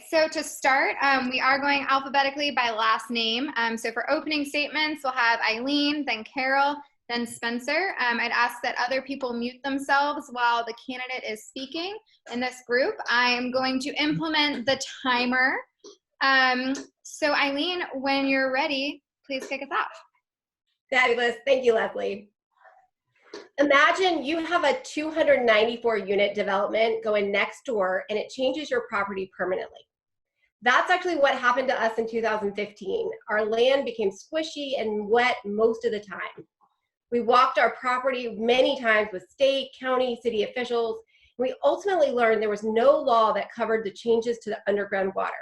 so to start, we are going alphabetically by last name. So for opening statements, we'll have Eileen, then Carol, then Spencer. I'd ask that other people mute themselves while the candidate is speaking in this group. I am going to implement the timer. So Eileen, when you're ready, please kick us off. Fabulous. Thank you, Leslie. Imagine you have a 294 unit development going next door and it changes your property permanently. That's actually what happened to us in 2015. Our land became squishy and wet most of the time. We walked our property many times with state, county, city officials. We ultimately learned there was no law that covered the changes to the underground water.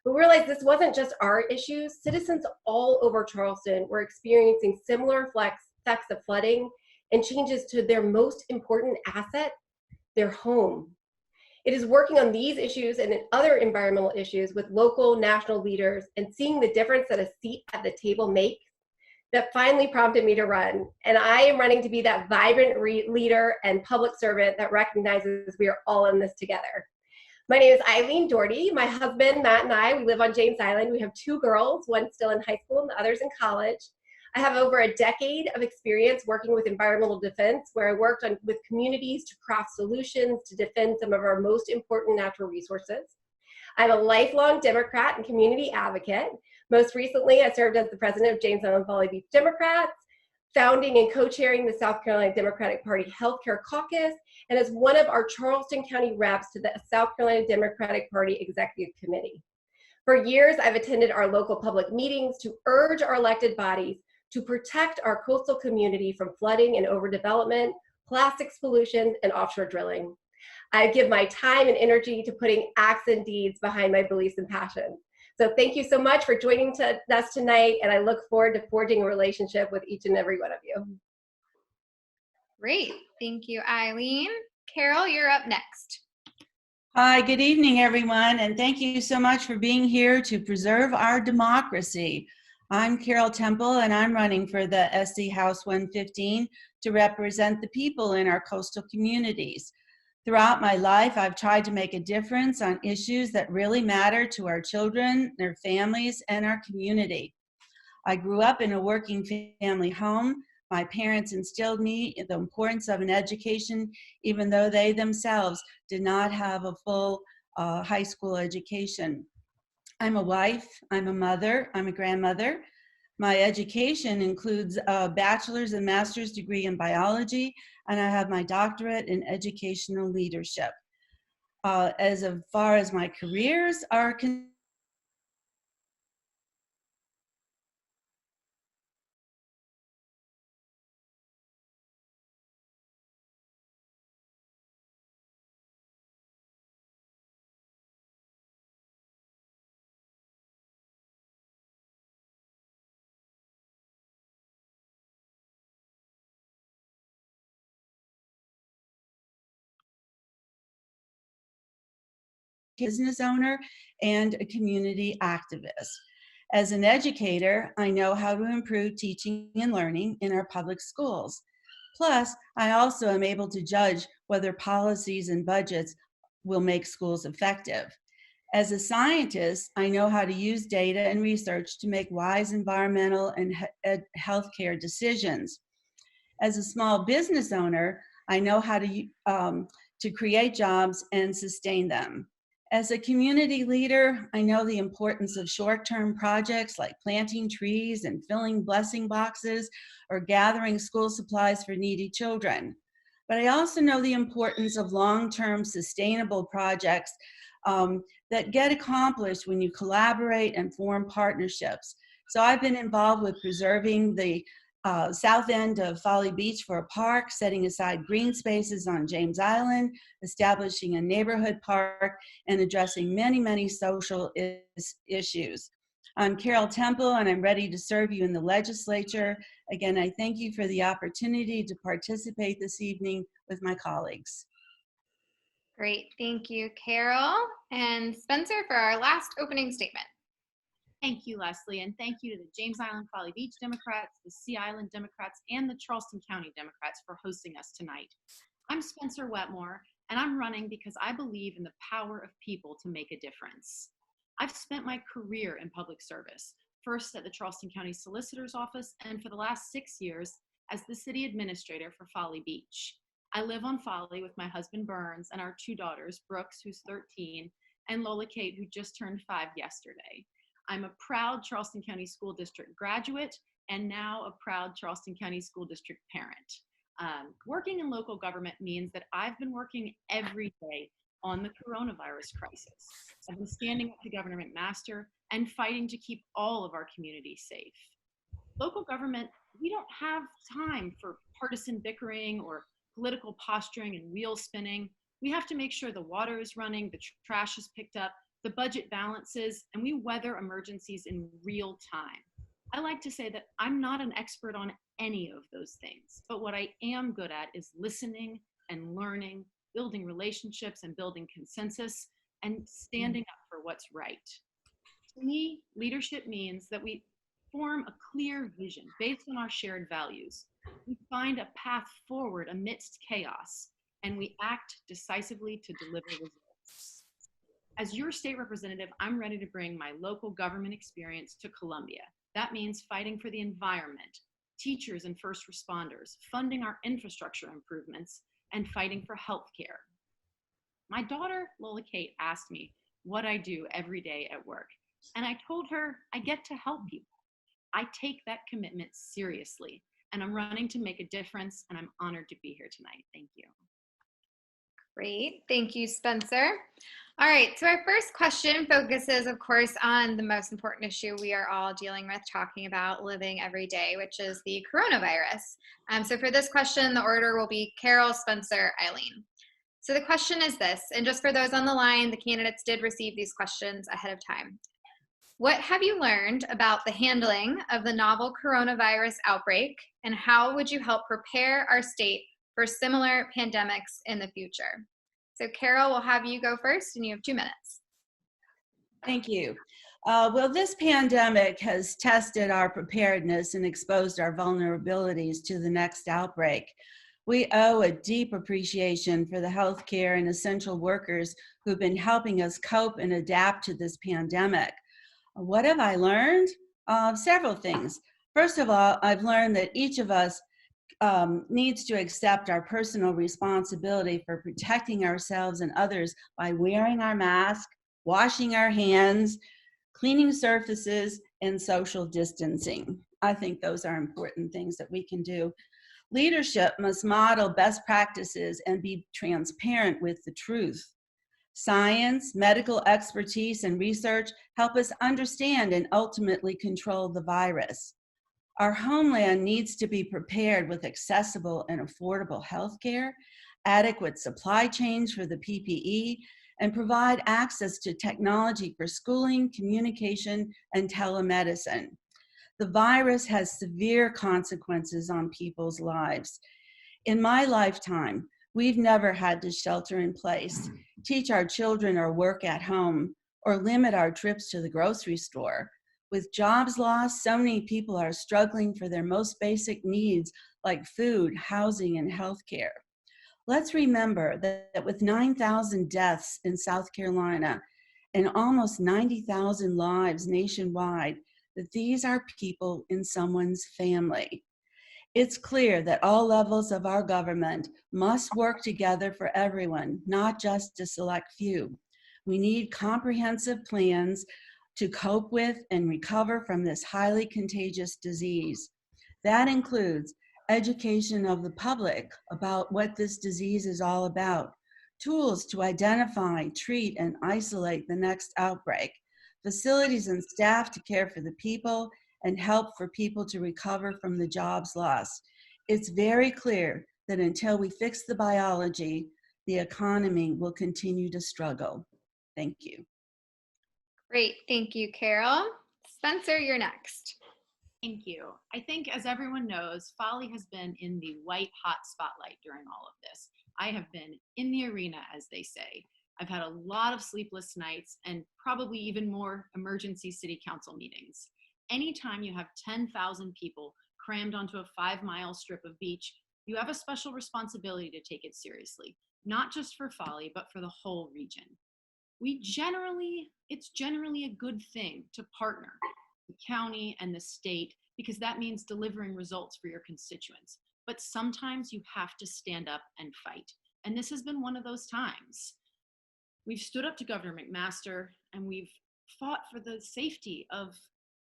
We realized this wasn't just our issues. Citizens all over Charleston were experiencing similar effects of flooding and changes to their most important asset, their home. It is working on these issues and other environmental issues with local, national leaders and seeing the difference that a seat at the table makes that finally prompted me to run. And I am running to be that vibrant leader and public servant that recognizes we are all in this together. My name is Eileen Dougherty. My husband, Matt, and I, we live on James Island. We have 2 girls, one still in high school and the other's in college. I have over a decade of experience working with environmental defense, where I worked with communities to craft solutions to defend some of our most important natural resources. I'm a lifelong Democrat and community advocate. Most recently, I served as the president of James Island Folly Beach Democrats, founding and co-chairing the South Carolina Democratic Party Healthcare Caucus, and as one of our Charleston County reps to the South Carolina Democratic Party Executive Committee. For years, I've attended our local public meetings to urge our elected bodies to protect our coastal community from flooding and overdevelopment, plastics pollution, and offshore drilling. I give my time and energy to putting acts and deeds behind my beliefs and passions. So thank you so much for joining us tonight, and I look forward to forging a relationship with each and every one of you. Great, thank you, Eileen. Carol, you're up next. Hi, good evening, everyone, and thank you so much for being here to preserve our democracy. I'm Carol Temple, and I'm running for the SC House 115 to represent the people in our coastal communities. Throughout my life, I've tried to make a difference on issues that really matter to our children, their families, and our community. I grew up in a working family home. My parents instilled me the importance of an education, even though they themselves did not have a full high school education. I'm a wife, I'm a mother, I'm a grandmother. My education includes a bachelor's and master's degree in biology, and I have my doctorate in educational leadership. As far as my careers are concerned, business owner and a community activist. As an educator, I know how to improve teaching and learning in our public schools. Plus, I also am able to judge whether policies and budgets will make schools effective. As a scientist, I know how to use data and research to make wise environmental and healthcare decisions. As a small business owner, I know how to create jobs and sustain them. As a community leader, I know the importance of short-term projects like planting trees and filling blessing boxes or gathering school supplies for needy children. But I also know the importance of long-term sustainable projects that get accomplished when you collaborate and form partnerships. So I've been involved with preserving the south end of Folly Beach for a park, setting aside green spaces on James Island, establishing a neighborhood park, and addressing many, many social issues. I'm Carol Temple, and I'm ready to serve you in the legislature. Again, I thank you for the opportunity to participate this evening with my colleagues. Great, thank you, Carol. And Spencer for our last opening statement. Thank you, Leslie, and thank you to the James Island Folly Beach Democrats, the Sea Island Democrats, and the Charleston County Democrats for hosting us tonight. I'm Spencer Wetmore, and I'm running because I believe in the power of people to make a difference. I've spent my career in public service, first at the Charleston County Solicitor's Office, and for the last 6 years as the city administrator for Folly Beach. I live on Folly with my husband Burns and our 2 daughters, Brooks, who's 13, and Lola Kate, who just turned 5 yesterday. I'm a proud Charleston County School District graduate and now a proud Charleston County School District parent. Working in local government means that I've been working every day on the coronavirus crisis. I've been standing up to Governor McMaster and fighting to keep all of our communities safe. Local government, we don't have time for partisan bickering or political posturing and wheel spinning. We have to make sure the water is running, the trash is picked up, the budget balances, and we weather emergencies in real time. I like to say that I'm not an expert on any of those things, but what I am good at is listening and learning, building relationships and building consensus, and standing up for what's right. To me, leadership means that we form a clear vision based on our shared values. We find a path forward amidst chaos, and we act decisively to deliver results. As your state representative, I'm ready to bring my local government experience to Columbia. That means fighting for the environment, teachers and first responders, funding our infrastructure improvements, and fighting for healthcare. My daughter, Lola Kate, asked me what I do every day at work, and I told her I get to help people. I take that commitment seriously, and I'm running to make a difference, and I'm honored to be here tonight. Thank you. Great. Thank you, Spencer. All right. So our first question focuses, of course, on the most important issue we are all dealing with, talking about living every day, which is the coronavirus. So for this question, the order will be Carol, Spencer, Eileen. So the question is this, and just for those on the line, the candidates did receive these questions ahead of time. What have you learned about the handling of the novel coronavirus outbreak, and how would you help prepare our state for similar pandemics in the future? So Carol, we'll have you go first, and you have 2 minutes. Thank you. Well, this pandemic has tested our preparedness and exposed our vulnerabilities to the next outbreak. We owe a deep appreciation for the healthcare and essential workers who've been helping us cope and adapt to this pandemic. What have I learned? Several things. First of all, I've learned that each of us needs to accept our personal responsibility for protecting ourselves and others by wearing our mask, washing our hands, cleaning surfaces, and social distancing. I think those are important things that we can do. Leadership must model best practices and be transparent with the truth. Science, medical expertise, and research help us understand and ultimately control the virus. Our homeland needs to be prepared with accessible and affordable healthcare, adequate supply chains for the PPE, and provide access to technology for schooling, communication, and telemedicine. The virus has severe consequences on people's lives. In my lifetime, we've never had to shelter in place, teach our children or work at home, or limit our trips to the grocery store. With jobs lost, so many people are struggling for their most basic needs like food, housing, and healthcare. Let's remember that with 9,000 deaths in South Carolina and almost 90,000 lives nationwide, that these are people in someone's family. It's clear that all levels of our government must work together for everyone, not just a select few. We need comprehensive plans to cope with and recover from this highly contagious disease. That includes education of the public about what this disease is all about, tools to identify, treat, and isolate the next outbreak, facilities and staff to care for the people, and help for people to recover from the jobs lost. It's very clear that until we fix the biology, the economy will continue to struggle. Thank you. Great. Thank you, Carol. Spencer, you're next. Thank you. I think, as everyone knows, Folly has been in the white hot spotlight during all of this. I have been in the arena, as they say. I've had a lot of sleepless nights and probably even more emergency city council meetings. Anytime you have 10,000 people crammed onto a 5-mile strip of beach, you have a special responsibility to take it seriously, not just for Folly, but for the whole region. it's generally a good thing to partner the county and the state, because that means delivering results for your constituents. But sometimes you have to stand up and fight. And this has been one of those times. We've stood up to Governor McMaster and we've fought for the safety of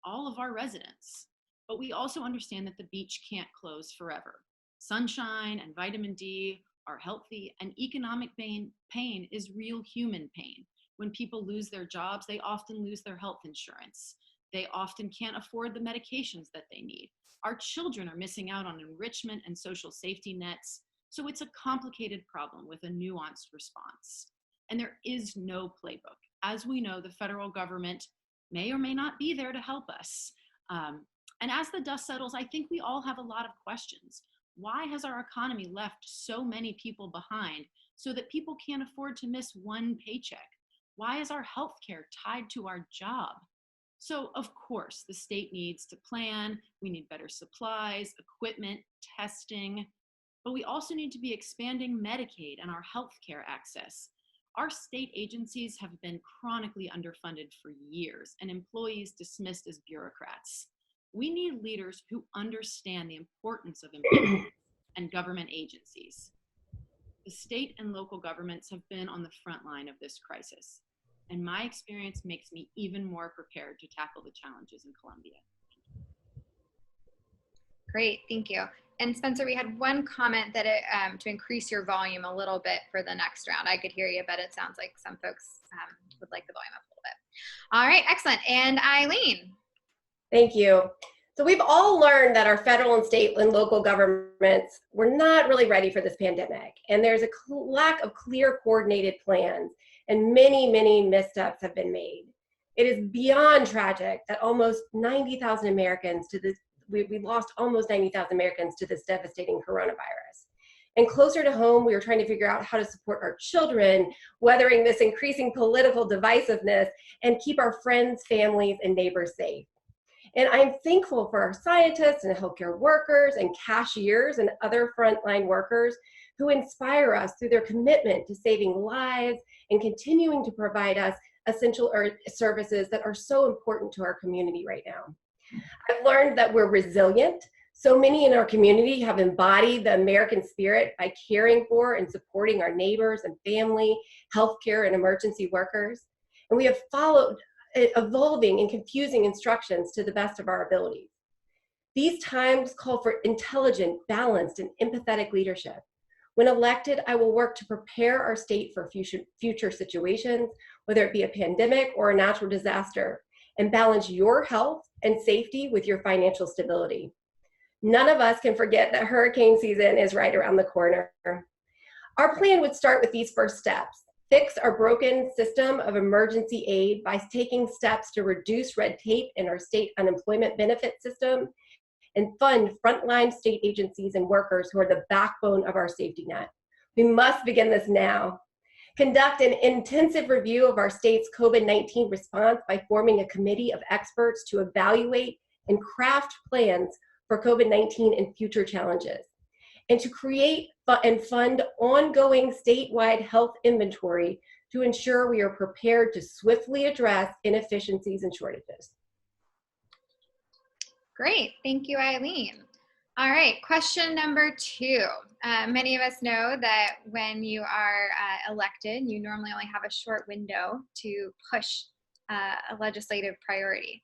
all of our residents. But we also understand that the beach can't close forever. Sunshine and vitamin D are healthy, and economic pain is real human pain. When people lose their jobs, they often lose their health insurance. They often can't afford the medications that they need. Our children are missing out on enrichment and social safety nets. So it's a complicated problem with a nuanced response. And there is no playbook. As we know, the federal government may or may not be there to help us. And as the dust settles, I think we all have a lot of questions. Why has our economy left so many people behind so that people can't afford to miss one paycheck? Why is our healthcare tied to our job? So of course, the state needs to plan. We need better supplies, equipment, testing, but we also need to be expanding Medicaid and our healthcare access. Our state agencies have been chronically underfunded for years and employees dismissed as bureaucrats. We need leaders who understand the importance of employees and government agencies. The state and local governments have been on the front line of this crisis, and my experience makes me even more prepared to tackle the challenges in Columbia. Great, thank you. And Spencer, we had one comment that to increase your volume a little bit for the next round. I could hear you, but it sounds like some folks would like the volume up a little bit. All right, excellent. And Eileen. Thank you. So we've all learned that our federal and state and local governments were not really ready for this pandemic. And there's a lack of clear coordinated plans, and many, many missteps have been made. It is beyond tragic that almost 90,000 Americans to this, we lost almost 90,000 Americans to this devastating coronavirus. And closer to home, we were trying to figure out how to support our children, weathering this increasing political divisiveness, and keep our friends, families, and neighbors safe. And I'm thankful for our scientists and healthcare workers and cashiers and other frontline workers who inspire us through their commitment to saving lives and continuing to provide us essential services that are so important to our community right now. I've learned that we're resilient. So many in our community have embodied the American spirit by caring for and supporting our neighbors and family, healthcare and emergency workers. And we have followed evolving and confusing instructions to the best of our abilities. These times call for intelligent, balanced, and empathetic leadership. When elected, I will work to prepare our state for future situations, whether it be a pandemic or a natural disaster, and balance your health and safety with your financial stability. None of us can forget that hurricane season is right around the corner. Our plan would start with these first steps. Fix our broken system of emergency aid by taking steps to reduce red tape in our state unemployment benefit system, and fund frontline state agencies and workers who are the backbone of our safety net. We must begin this now. Conduct an intensive review of our state's COVID-19 response by forming a committee of experts to evaluate and craft plans for COVID-19 and future challenges, and to create and fund ongoing statewide health inventory to ensure we are prepared to swiftly address inefficiencies and shortages. Great, thank you, Eileen. All right, question number 2. Many of us know that when you are elected, you normally only have a short window to push a legislative priority.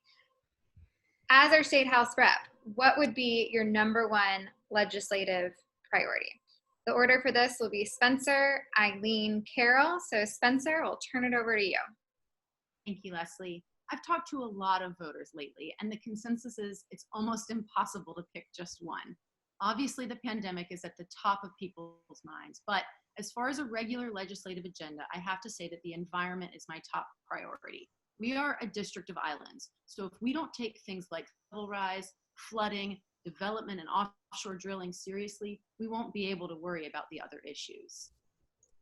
As our state house rep, what would be your number 1 legislative priority? The order for this will be Spencer, Eileen, Carol. So Spencer, we'll turn it over to you. Thank you, Leslie. I've talked to a lot of voters lately, and the consensus is it's almost impossible to pick just one. Obviously, the pandemic is at the top of people's minds, but as far as a regular legislative agenda, I have to say that the environment is my top priority. We are a district of islands, so if we don't take things like level rise, flooding, development, and offshore drilling seriously, we won't be able to worry about the other issues.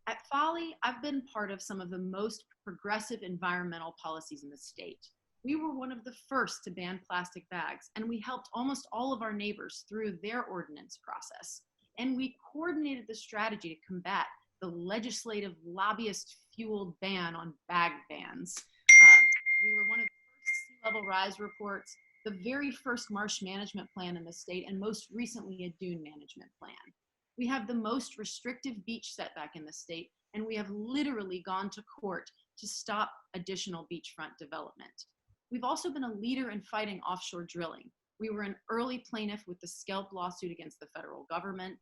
At Folly, I've been part of some of the most progressive environmental policies in the state. We were one of the first to ban plastic bags, and we helped almost all of our neighbors through their ordinance process. And we coordinated the strategy to combat the legislative lobbyist-fueled ban on bag bans. We were one of the first sea level rise reports, the very first marsh management plan in the state, and most recently a dune management plan. We have the most restrictive beach setback in the state, and we have literally gone to court to stop additional beachfront development. We've also been a leader in fighting offshore drilling. We were an early plaintiff with the scalp lawsuit against the federal government.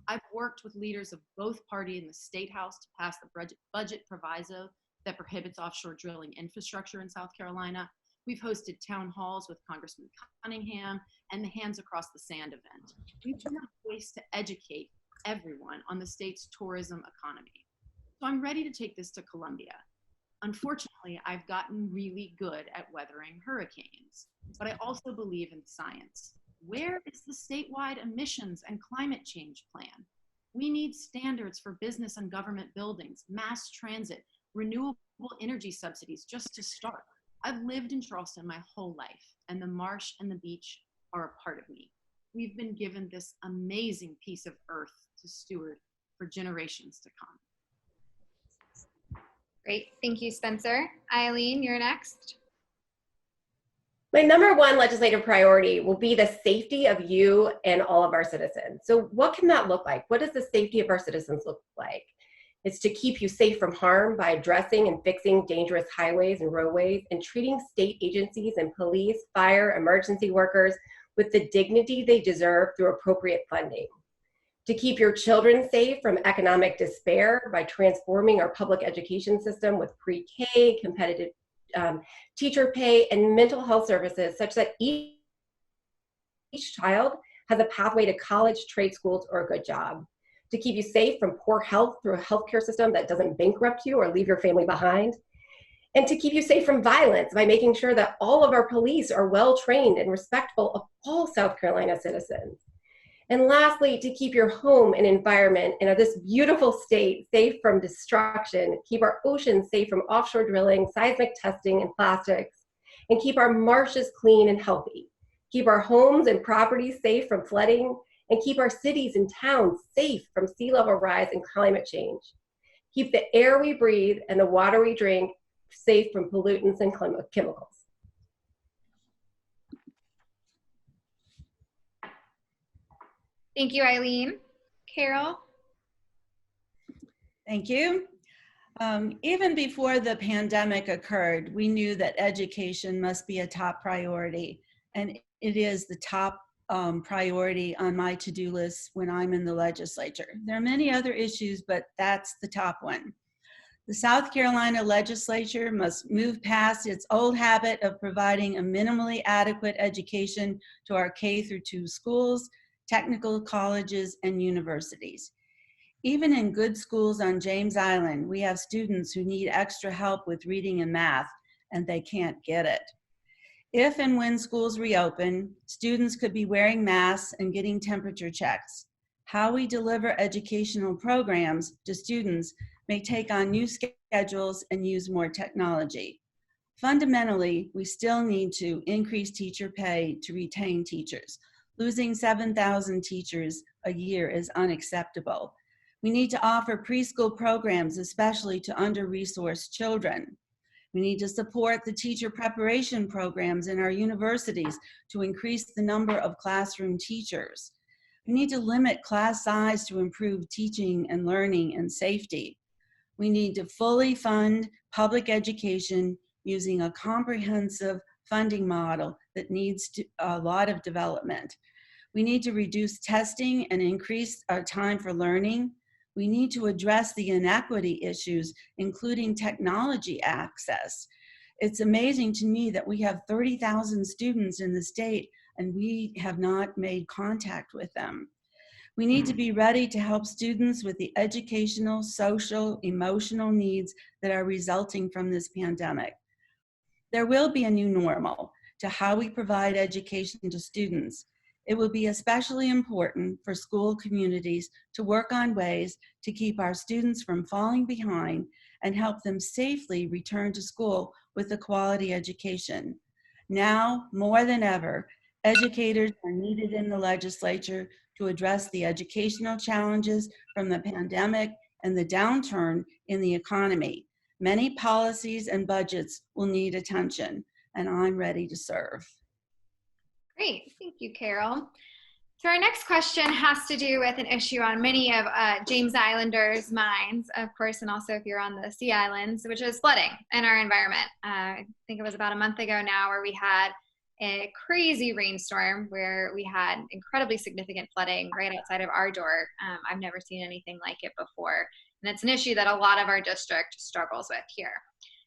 I've worked with leaders of both parties in the State House to pass the budget proviso that prohibits offshore drilling infrastructure in South Carolina. We've hosted town halls with Congressman Cunningham and the Hands Across the Sand event. We've done a voice to educate everyone on the state's tourism economy. So I'm ready to take this to Columbia. Unfortunately, I've gotten really good at weathering hurricanes, but I also believe in science. Where is the statewide emissions and climate change plan? We need standards for business and government buildings, mass transit, renewable energy subsidies, just to start. I've lived in Charleston my whole life, and the marsh and the beach are a part of me. We've been given this amazing piece of earth to steward for generations to come. Great, thank you, Spencer. Eileen, you're next. My number one legislative priority will be the safety of you and all of our citizens. So what can that look like? What does the safety of our citizens look like? It's to keep you safe from harm by addressing and fixing dangerous highways and roadways and treating state agencies and police, fire, emergency workers with the dignity they deserve through appropriate funding. To keep your children safe from economic despair by transforming our public education system with pre-K, competitive teacher pay, and mental health services such that each child has a pathway to college, trade schools, or a good job. To keep you safe from poor health through a healthcare system that doesn't bankrupt you or leave your family behind. And to keep you safe from violence by making sure that all of our police are well trained and respectful of all South Carolina citizens. And lastly, to keep your home and environment in this beautiful state safe from destruction, keep our oceans safe from offshore drilling, seismic testing, and plastics, and keep our marshes clean and healthy. Keep our homes and properties safe from flooding, and keep our cities and towns safe from sea level rise and climate change. Keep the air we breathe and the water we drink safe from pollutants and chemicals. Thank you, Eileen. Carol? Thank you. Even before the pandemic occurred, we knew that education must be a top priority, and it is the top priority on my to-do list when I'm in the legislature. There are many other issues, but that's the top one. The South Carolina legislature must move past its old habit of providing a minimally adequate education to our K-2 schools, technical colleges, and universities. Even in good schools on James Island, we have students who need extra help with reading and math, and they can't get it. If and when schools reopen, students could be wearing masks and getting temperature checks. How we deliver educational programs to students may take on new schedules and use more technology. Fundamentally, we still need to increase teacher pay to retain teachers. Losing 7,000 teachers a year is unacceptable. We need to offer preschool programs, especially to under-resourced children. We need to support the teacher preparation programs in our universities to increase the number of classroom teachers. We need to limit class size to improve teaching and learning and safety. We need to fully fund public education using a comprehensive funding model that needs a lot of development. We need to reduce testing and increase our time for learning. We need to address the inequity issues, including technology access. It's amazing to me that we have 30,000 students in the state and we have not made contact with them. We need to be ready to help students with the educational, social, emotional needs that are resulting from this pandemic. There will be a new normal to how we provide education to students. It will be especially important for school communities to work on ways to keep our students from falling behind and help them safely return to school with a quality education. Now, more than ever, educators are needed in the legislature to address the educational challenges from the pandemic and the downturn in the economy. Many policies and budgets will need attention, and I'm ready to serve. Great, thank you, Carol. So our next question has to do with an issue on many of James Islanders' minds, of course, and also if you're on the Sea Islands, which is flooding in our environment. I think it was about a month ago now where we had a crazy rainstorm where we had incredibly significant flooding right outside of our door. I've never seen anything like it before. And it's an issue that a lot of our district struggles with here.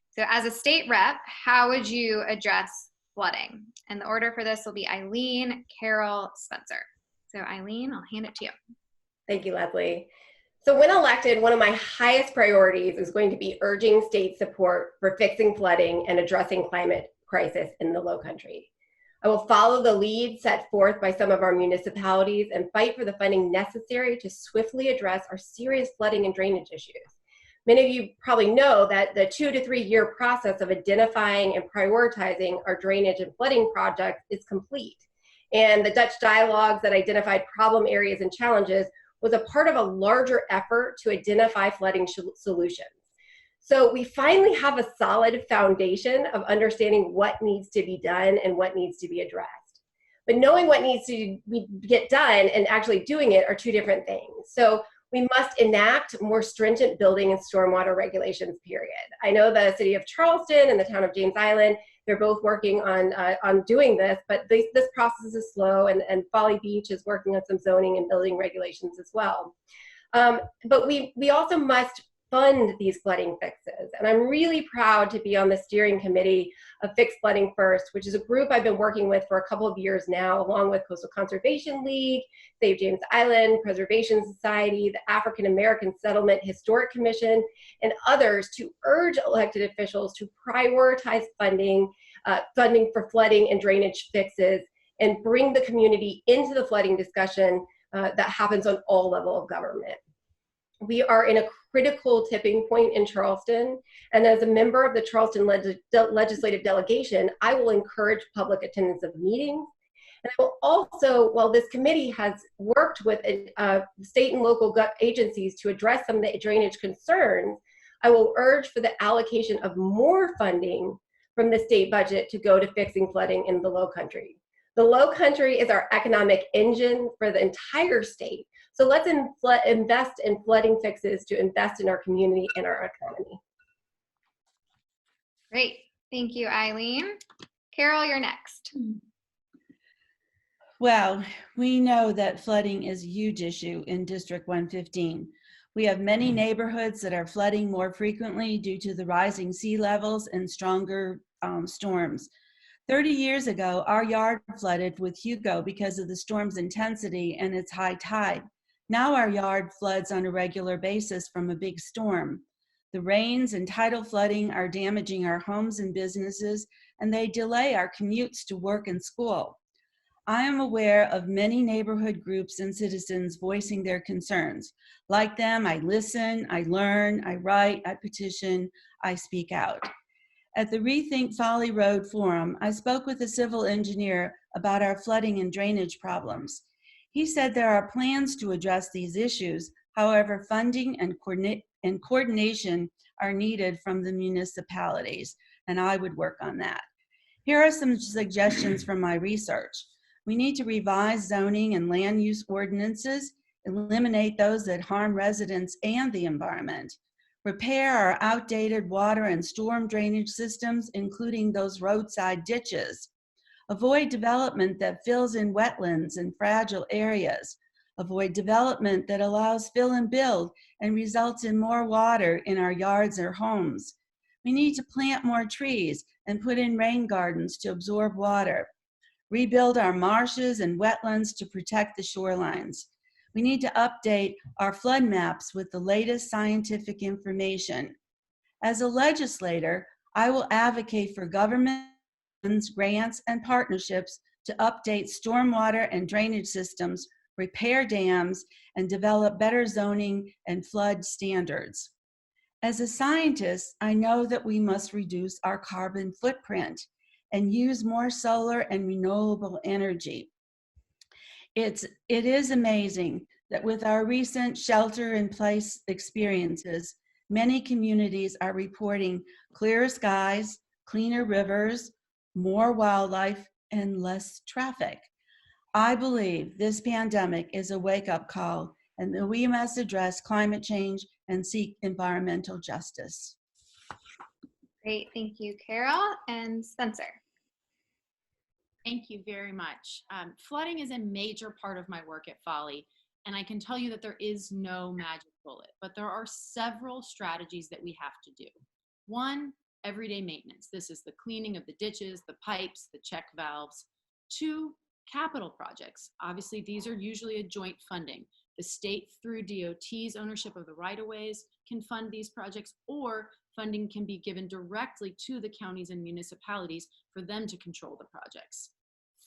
So as a state rep, how would you address flooding? And the order for this will be Eileen, Carol, Spencer. So Eileen, I'll hand it to you. Thank you, Leslie. So when elected, one of my highest priorities is going to be urging state support for fixing flooding and addressing climate crisis in the Lowcountry. I will follow the lead set forth by some of our municipalities and fight for the funding necessary to swiftly address our serious flooding and drainage issues. Many of you probably know that the 2 to 3 year process of identifying and prioritizing our drainage and flooding projects is complete. And the Dutch dialogues that identified problem areas and challenges was a part of a larger effort to identify flooding solutions. So we finally have a solid foundation of understanding what needs to be done and what needs to be addressed. But knowing what needs to get done and actually doing it are two different things. So we must enact more stringent building and stormwater regulations, period. I know the city of Charleston and the town of James Island, they're both working on doing this, but this process is slow, and Folly Beach is working on some zoning and building regulations as well. But we also must fund these flooding fixes. And I'm really proud to be on the steering committee of Fix Flooding First, which is a group I've been working with for a couple of years now, along with Coastal Conservation League, Save James Island, Preservation Society, the African American Settlement Historic Commission, and others to urge elected officials to prioritize funding for flooding and drainage fixes and bring the community into the flooding discussion that happens on all levels of government. We are in a critical tipping point in Charleston, and as a member of the Charleston legislative delegation, I will encourage public attendance of meetings. And I will also, while this committee has worked with state and local agencies to address some of the drainage concerns, I will urge for the allocation of more funding from the state budget to go to fixing flooding in the Lowcountry. The Lowcountry is our economic engine for the entire state. So let's invest in flooding fixes to invest in our community and our economy. Great, thank you, Eileen. Carol, you're next. Well, we know that flooding is a huge issue in District 115. We have many neighborhoods that are flooding more frequently due to the rising sea levels and stronger storms. 30 years ago, our yard flooded with Hugo because of the storm's intensity and its high tide. Now our yard floods on a regular basis from a big storm. The rains and tidal flooding are damaging our homes and businesses, and they delay our commutes to work and school. I am aware of many neighborhood groups and citizens voicing their concerns. Like them, I listen, I learn, I write, I petition, I speak out. At the Rethink Folly Road Forum, I spoke with a civil engineer about our flooding and drainage problems. He said there are plans to address these issues. However, funding and coordination are needed from the municipalities, and I would work on that. Here are some suggestions from my research. We need to revise zoning and land use ordinances, eliminate those that harm residents and the environment, repair our outdated water and storm drainage systems, including those roadside ditches, avoid development that fills in wetlands and fragile areas, avoid development that allows fill and build and results in more water in our yards or homes. We need to plant more trees and put in rain gardens to absorb water, rebuild our marshes and wetlands to protect the shorelines. We need to update our flood maps with the latest scientific information. As a legislator, I will advocate for government grants and partnerships to update stormwater and drainage systems, repair dams, and develop better zoning and flood standards. As a scientist, I know that we must reduce our carbon footprint and use more solar and renewable energy. It is amazing that with our recent shelter-in-place experiences, many communities are reporting clearer skies, cleaner rivers, more wildlife, and less traffic. I believe this pandemic is a wake-up call and that we must address climate change and seek environmental justice. Great, thank you, Carol. And Spencer. Thank you very much. Flooding is a major part of my work at Folly, and I can tell you that there is no magic bullet, but there are several strategies that we have to do. One, everyday maintenance. This is the cleaning of the ditches, the pipes, the check valves. Two, capital projects. Obviously, these are usually a joint funding. The state, through DOT's ownership of the right-of-ways, can fund these projects, or funding can be given directly to the counties and municipalities for them to control the projects.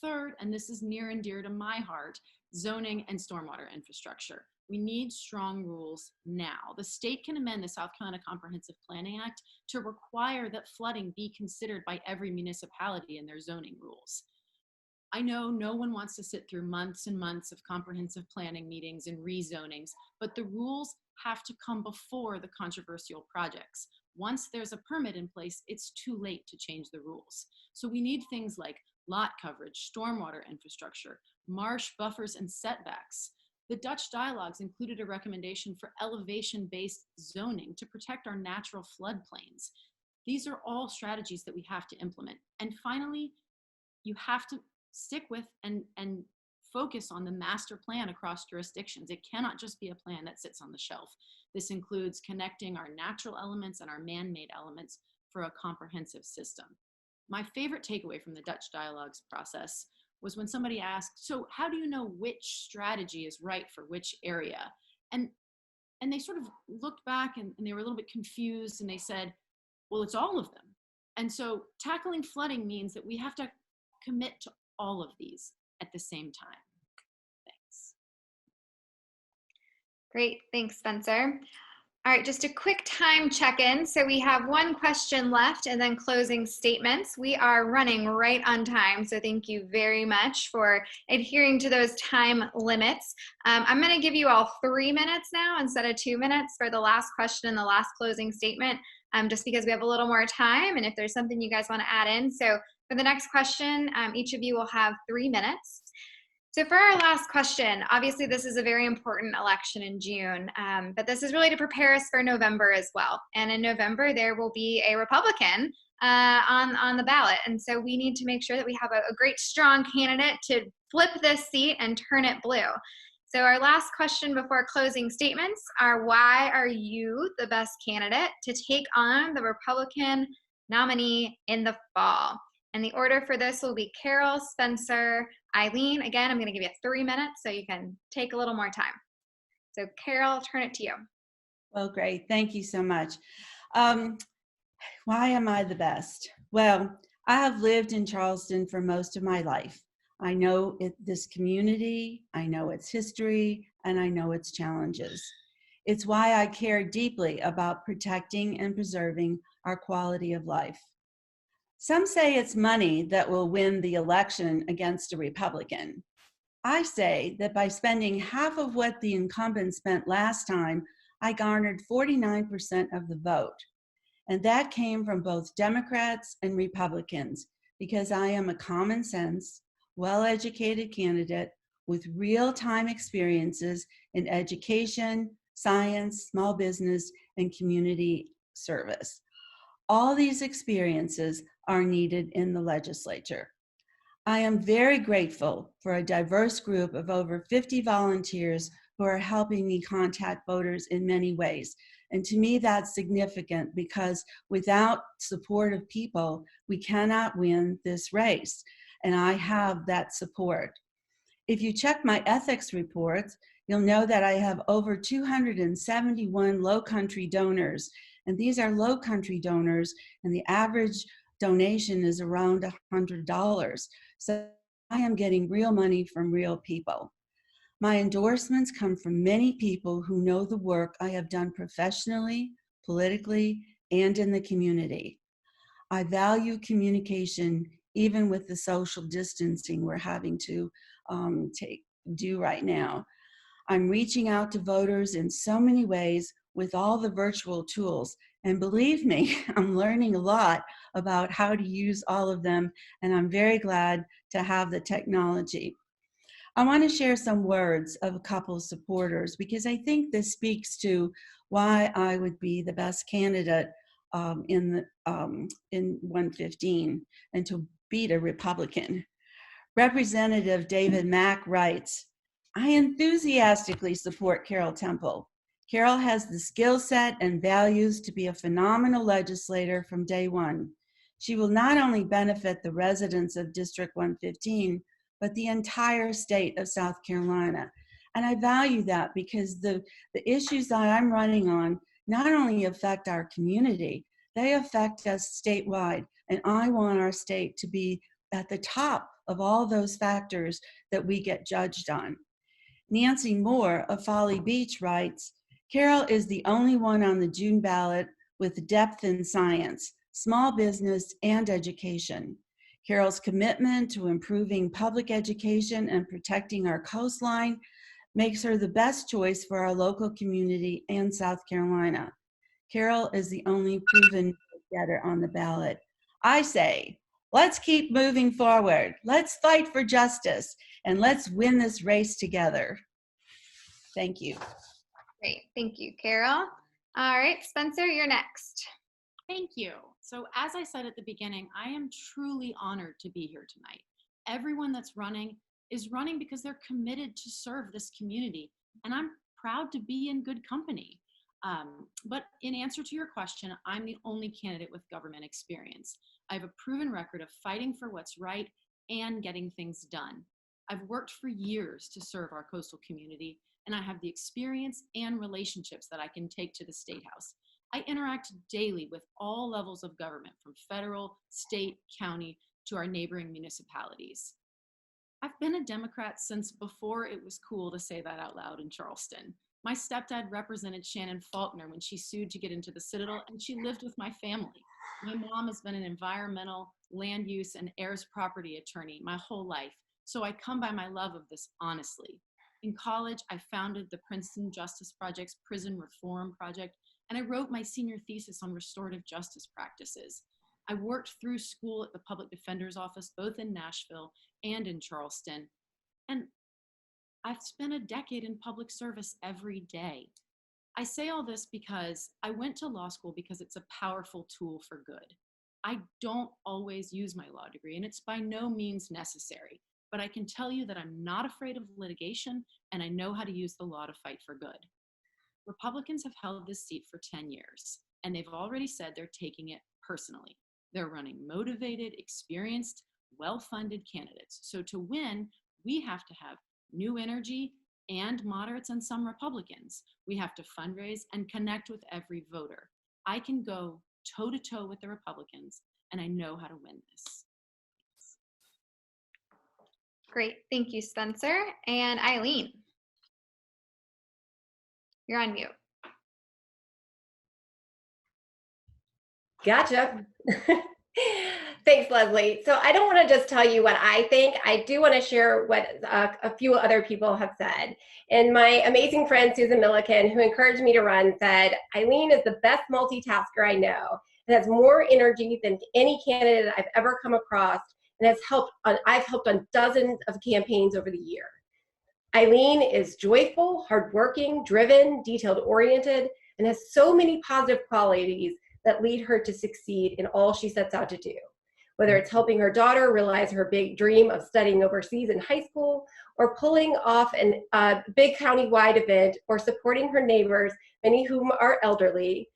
Third, and this is near and dear to my heart, zoning and stormwater infrastructure. We need strong rules now. The state can amend the South Carolina Comprehensive Planning Act to require that flooding be considered by every municipality in their zoning rules. I know no one wants to sit through months and months of comprehensive planning meetings and rezonings, but the rules have to come before the controversial projects. Once there's a permit in place, it's too late to change the rules. So we need things like lot coverage, stormwater infrastructure, marsh buffers and setbacks. The Dutch dialogues included a recommendation for elevation-based zoning to protect our natural floodplains. These are all strategies that we have to implement. And finally, you have to stick with and focus on the master plan across jurisdictions. It cannot just be a plan that sits on the shelf. This includes connecting our natural elements and our man-made elements for a comprehensive system. My favorite takeaway from the Dutch dialogues process was when somebody asked, so how do you know which strategy is right for which area? And they sort of looked back and they were a little bit confused, and they said, well, it's all of them. And so tackling flooding means that we have to commit to all of these at the same time. Thanks. Great, thanks, Spencer. All right, just a quick time check-in. So we have one question left and then closing statements. We are running right on time, so thank you very much for adhering to those time limits. I'm going to give you all 3 minutes now instead of 2 minutes for the last question and the last closing statement, just because we have a little more time and if there's something you guys want to add in. So for the next question, each of you will have 3 minutes. So for our last question, obviously this is a very important election in June, but this is really to prepare us for November as well. And in November, there will be a Republican on the ballot. And so we need to make sure that we have a great, strong candidate to flip this seat and turn it blue. So our last question before closing statements are, why are you the best candidate to take on the Republican nominee in the fall? And the order for this will be Carol, Spencer, Eileen. Again, I'm going to give you 3 minutes so you can take a little more time. So Carol, I'll turn it to you. Well, great. Thank you so much. Why am I the best? Well, I have lived in Charleston for most of my life. I know this community, I know its history, and I know its challenges. It's why I care deeply about protecting and preserving our quality of life. Some say it's money that will win the election against a Republican. I say that by spending half of what the incumbent spent last time, I garnered 49% of the vote. And that came from both Democrats and Republicans, because I am a common sense, well-educated candidate with real-time experiences in education, science, small business, and community service. All these experiences are needed in the legislature. I am very grateful for a diverse group of over 50 volunteers who are helping me contact voters in many ways. And to me, that's significant, because without supportive people, we cannot win this race. And I have that support. If you check my ethics reports, you'll know that I have over 271 low country donors. And these are low country donors, and the average donation is around $100. So I am getting real money from real people. My endorsements come from many people who know the work I have done professionally, politically, and in the community. I value communication, even with the social distancing we're having to do right now. I'm reaching out to voters in so many ways with all the virtual tools. And believe me, I'm learning a lot about how to use all of them, and I'm very glad to have the technology. I want to share some words of a couple of supporters because I think this speaks to why I would be the best candidate in 115 and to beat a Republican. Representative David Mack writes, I enthusiastically support Carol Temple. Carol has the skill set and values to be a phenomenal legislator from day one. She will not only benefit the residents of District 115, but the entire state of South Carolina. And I value that because the issues that I'm running on not only affect our community, they affect us statewide. And I want our state to be at the top of all those factors that we get judged on. Nancy Moore of Folly Beach writes, Carol is the only one on the June ballot with depth in science, small business, and education. Carol's commitment to improving public education and protecting our coastline makes her the best choice for our local community and South Carolina. Carol is the only proven getter on the ballot. I say, let's keep moving forward. Let's fight for justice, and let's win this race together. Thank you. Great, thank you, Carol. All right, Spencer, you're next. Thank you. So as I said at the beginning, I am truly honored to be here tonight. Everyone that's running is running because they're committed to serve this community, and I'm proud to be in good company. But in answer to your question, I'm the only candidate with government experience. I have a proven record of fighting for what's right and getting things done. I've worked for years to serve our coastal community, and I have the experience and relationships that I can take to the State House. I interact daily with all levels of government, from federal, state, county, to our neighboring municipalities. I've been a Democrat since before it was cool to say that out loud in Charleston. My stepdad represented Shannon Faulkner when she sued to get into the Citadel, and she lived with my family. My mom has been an environmental, land use, and heirs property attorney my whole life, so I come by my love of this honestly. In college, I founded the Princeton Justice Project's Prison Reform Project, and I wrote my senior thesis on restorative justice practices. I worked through school at the Public Defender's Office, both in Nashville and in Charleston, and I've spent a decade in public service every day. I say all this because I went to law school because it's a powerful tool for good. I don't always use my law degree, and it's by no means necessary, but I can tell you that I'm not afraid of litigation, and I know how to use the law to fight for good. Republicans have held this seat for 10 years, and they've already said they're taking it personally. They're running motivated, experienced, well-funded candidates. So to win, we have to have new energy and moderates and some Republicans. We have to fundraise and connect with every voter. I can go toe-to-toe with the Republicans, and I know how to win this. Great, thank you, Spencer. And Eileen, you're on mute. Gotcha. Thanks, Leslie. So I don't want to just tell you what I think. I do want to share what a few other people have said. And my amazing friend, Susan Milliken, who encouraged me to run, said, Eileen is the best multitasker I know and has more energy than any candidate I've ever come across, and I've helped on dozens of campaigns over the year. Eileen is joyful, hardworking, driven, detailed-oriented, and has so many positive qualities that lead her to succeed in all she sets out to do. Whether it's helping her daughter realize her big dream of studying overseas in high school, or pulling off a big county-wide event, or supporting her neighbors, many of whom are elderly,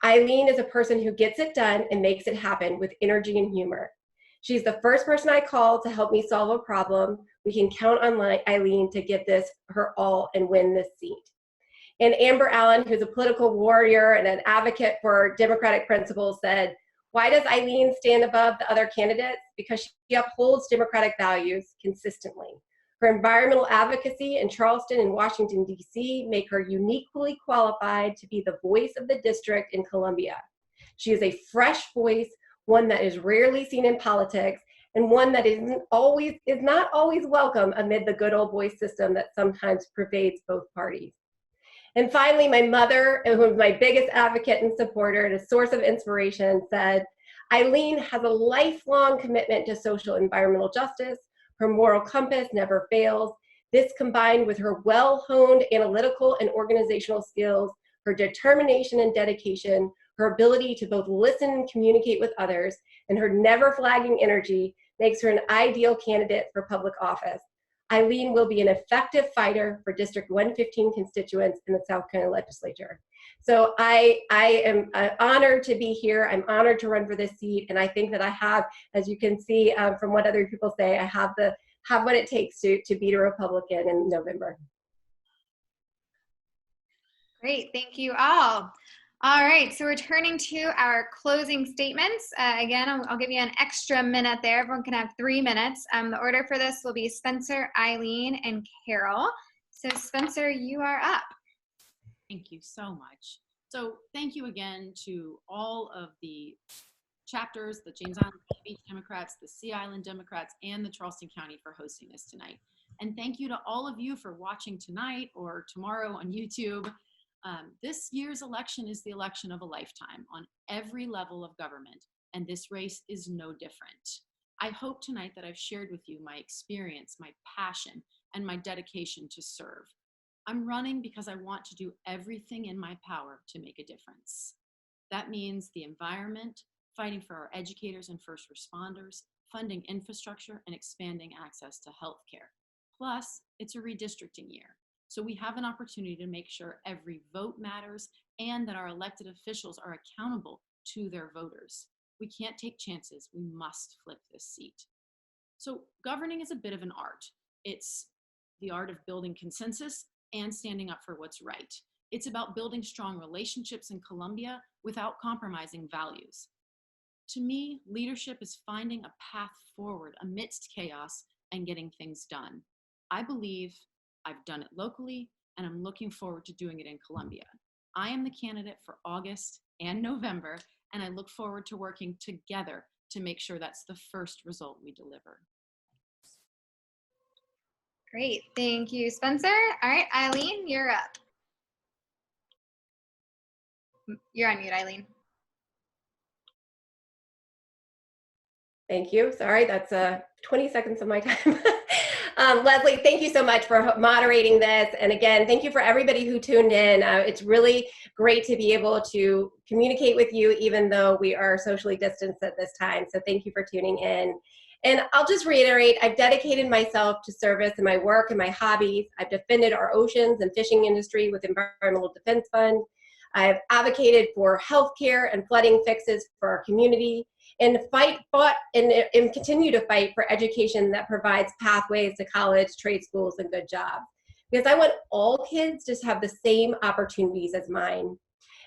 Eileen is a person who gets it done and makes it happen with energy and humor. She's the first person I call to help me solve a problem. We can count on Eileen to give this her all and win this seat. And Amber Allen, who's a political warrior and an advocate for democratic principles, said, why does Eileen stand above the other candidates? Because she upholds democratic values consistently. Her environmental advocacy in Charleston and Washington, D.C. make her uniquely qualified to be the voice of the district in Columbia. She is a fresh voice, one that is rarely seen in politics, and one that is not always welcome amid the good old boy system that sometimes pervades both parties. And finally, my mother, who was my biggest advocate and supporter and a source of inspiration, said, Eileen has a lifelong commitment to social and environmental justice. Her moral compass never fails. This, combined with her well-honed analytical and organizational skills, her determination and dedication, her ability to both listen and communicate with others, and her never-flagging energy makes her an ideal candidate for public office. Eileen will be an effective fighter for District 115 constituents in the South Carolina legislature. So I am honored to be here. I'm honored to run for this seat, and I think that I have, as you can see from what other people say, I have what it takes to beat a Republican in November. Great, thank you all. All right, so we're turning to our closing statements. Again, I'll give you an extra minute there. Everyone can have 3 minutes. The order for this will be Spencer, Eileen, and Carol. So Spencer, you are up. Thank you so much. So thank you again to all of the chapters, the James Island Beach Democrats, the Sea Island Democrats, and the Charleston County for hosting this tonight. And thank you to all of you for watching tonight or tomorrow on YouTube. This year's election is the election of a lifetime on every level of government, and this race is no different. I hope tonight that I've shared with you my experience, my passion, and my dedication to serve. I'm running because I want to do everything in my power to make a difference. That means the environment, fighting for our educators and first responders, funding infrastructure, and expanding access to healthcare. Plus, it's a redistricting year. So we have an opportunity to make sure every vote matters and that our elected officials are accountable to their voters. We can't take chances. We must flip this seat. So governing is a bit of an art. It's the art of building consensus and standing up for what's right. It's about building strong relationships in Columbia without compromising values. To me, leadership is finding a path forward amidst chaos and getting things done. I believe I've done it locally, and I'm looking forward to doing it in Columbia. I am the candidate for August and November, and I look forward to working together to make sure that's the first result we deliver. Great, thank you, Spencer. All right, Eileen, you're up. You're on mute, Eileen. Thank you. Sorry, that's 20 seconds of my time. Leslie, thank you so much for moderating this. And again, thank you for everybody who tuned in. It's really great to be able to communicate with you, even though we are socially distanced at this time. So thank you for tuning in. And I'll just reiterate, I've dedicated myself to service in my work and my hobbies. I've defended our oceans and fishing industry with Environmental Defense Fund. I've advocated for healthcare and flooding fixes for our community, and fought and continue to fight for education that provides pathways to college, trade schools, and good jobs. Because I want all kids to have the same opportunities as mine.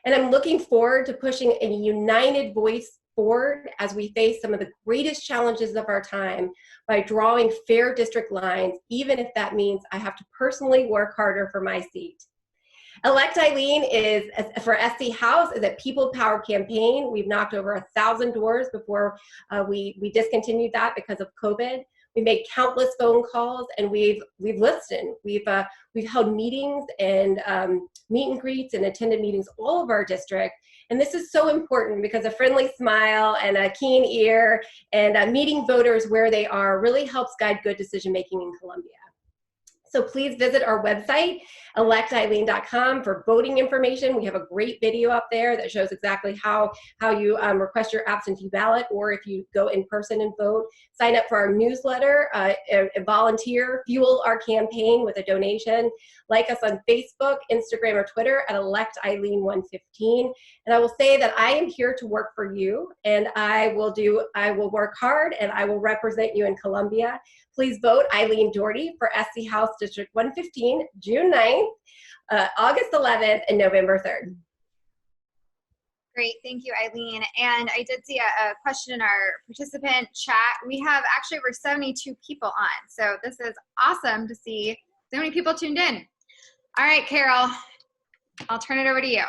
And I'm looking forward to pushing a united voice forward as we face some of the greatest challenges of our time by drawing fair district lines, even if that means I have to personally work harder for my seat. Elect Eileen is, for SC House, is a people power campaign. We've knocked over 1,000 doors before we discontinued that because of COVID. We made countless phone calls, and we've listened. We've held meetings and meet and greets and attended meetings all over our district. And this is so important because a friendly smile and a keen ear and meeting voters where they are really helps guide good decision making in Columbia. So please visit our website, electeileen.com, for voting information. We have a great video up there that shows exactly how you request your absentee ballot, or if you go in person and vote. Sign up for our newsletter, volunteer, fuel our campaign with a donation. Like us on Facebook, Instagram, or Twitter at electeileen115. And I will say that I am here to work for you, and I will work hard, and I will represent you in Columbia. Please vote Eileen Dougherty for SC House District 115, June 9th, August 11th, and November 3rd. Great, thank you, Eileen. And I did see a question in our participant chat. We have actually over 72 people on, so this is awesome to see so many people tuned in. All right, Carol, I'll turn it over to you.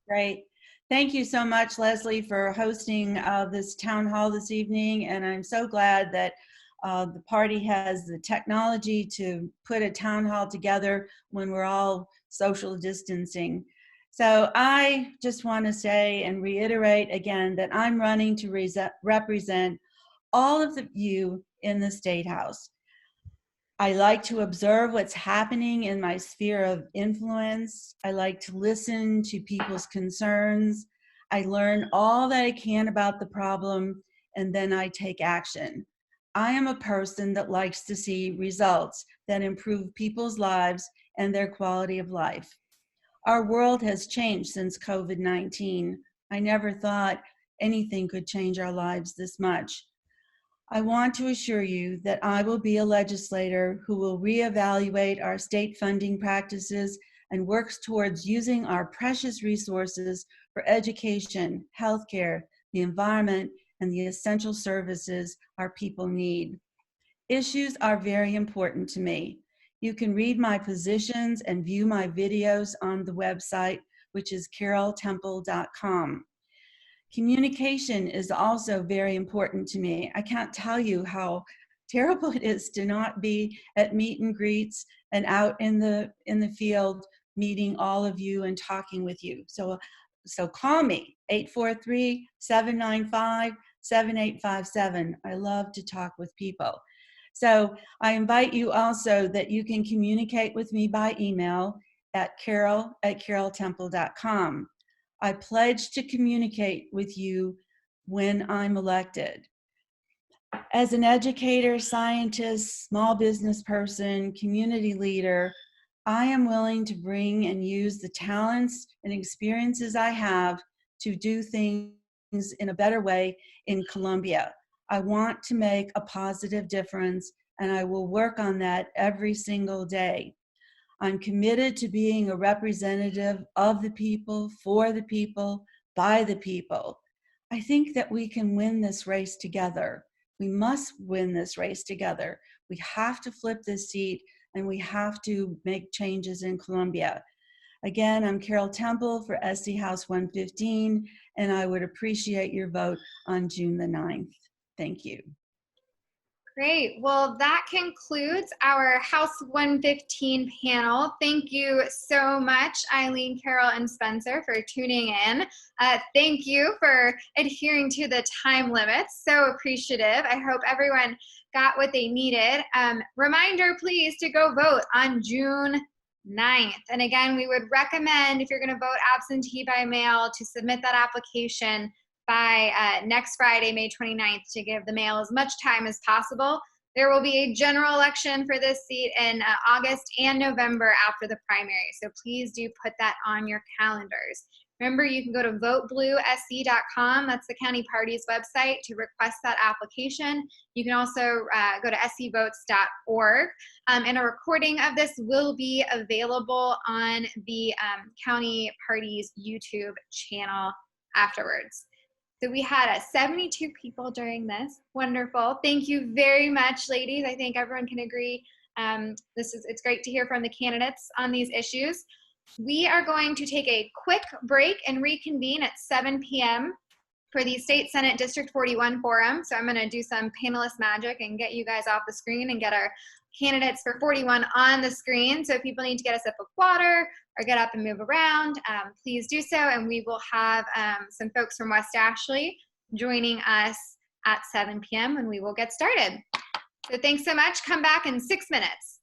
Great. Thank you so much, Leslie, for hosting this town hall this evening. And I'm so glad that the party has the technology to put a town hall together when we're all social distancing. So I just want to say and reiterate again that I'm running to represent all of you in the State House. I like to observe what's happening in my sphere of influence. I like to listen to people's concerns. I learn all that I can about the problem, and then I take action. I am a person that likes to see results that improve people's lives and their quality of life. Our world has changed since COVID-19. I never thought anything could change our lives this much. I want to assure you that I will be a legislator who will reevaluate our state funding practices and works towards using our precious resources for education, healthcare, the environment, and the essential services our people need. Issues are very important to me. You can read my positions and view my videos on the website, which is caroltemple.com. Communication is also very important to me. I can't tell you how terrible it is to not be at meet and greets and out in the field meeting all of you and talking with you. So call me, 843-795-7857. I love to talk with people. So I invite you also that you can communicate with me by email at carol@caroltemple.com. I pledge to communicate with you when I'm elected. As an educator, scientist, small business person, community leader, I am willing to bring and use the talents and experiences I have to do things in a better way in Columbia. I want to make a positive difference, and I will work on that every single day. I'm committed to being a representative of the people, for the people, by the people. I think that we can win this race together. We must win this race together. We have to flip this seat, and we have to make changes in Columbia. Again, I'm Carol Temple for SC House 115, and I would appreciate your vote on June the 9th. Thank you. Great. Well, that concludes our House 115 panel. Thank you so much, Eileen, Carol, and Spencer, for tuning in. Thank you for adhering to the time limits. So appreciative. I hope everyone got what they needed. Reminder, please, to go vote on June 9th. And again, we would recommend, if you're going to vote absentee by mail, to submit that application by next Friday, May 29th, to give the mail as much time as possible. There will be a general election for this seat in August and November after the primary, so please do put that on your calendars. Remember, you can go to votebluesc.com, that's the county party's website, to request that application. You can also go to scvotes.org, and a recording of this will be available on the county party's YouTube channel afterwards. So we had 72 people during this. Wonderful. Thank you very much, ladies. I think everyone can agree. It's great to hear from the candidates on these issues. We are going to take a quick break and reconvene at 7 p.m. for the State Senate District 41 Forum. So I'm going to do some panelist magic and get you guys off the screen and get our candidates for 41 on the screen. So if people need to get a sip of water or get up and move around, please do so. And we will have some folks from West Ashley joining us at 7 p.m. and we will get started. So thanks so much. Come back in 6 minutes.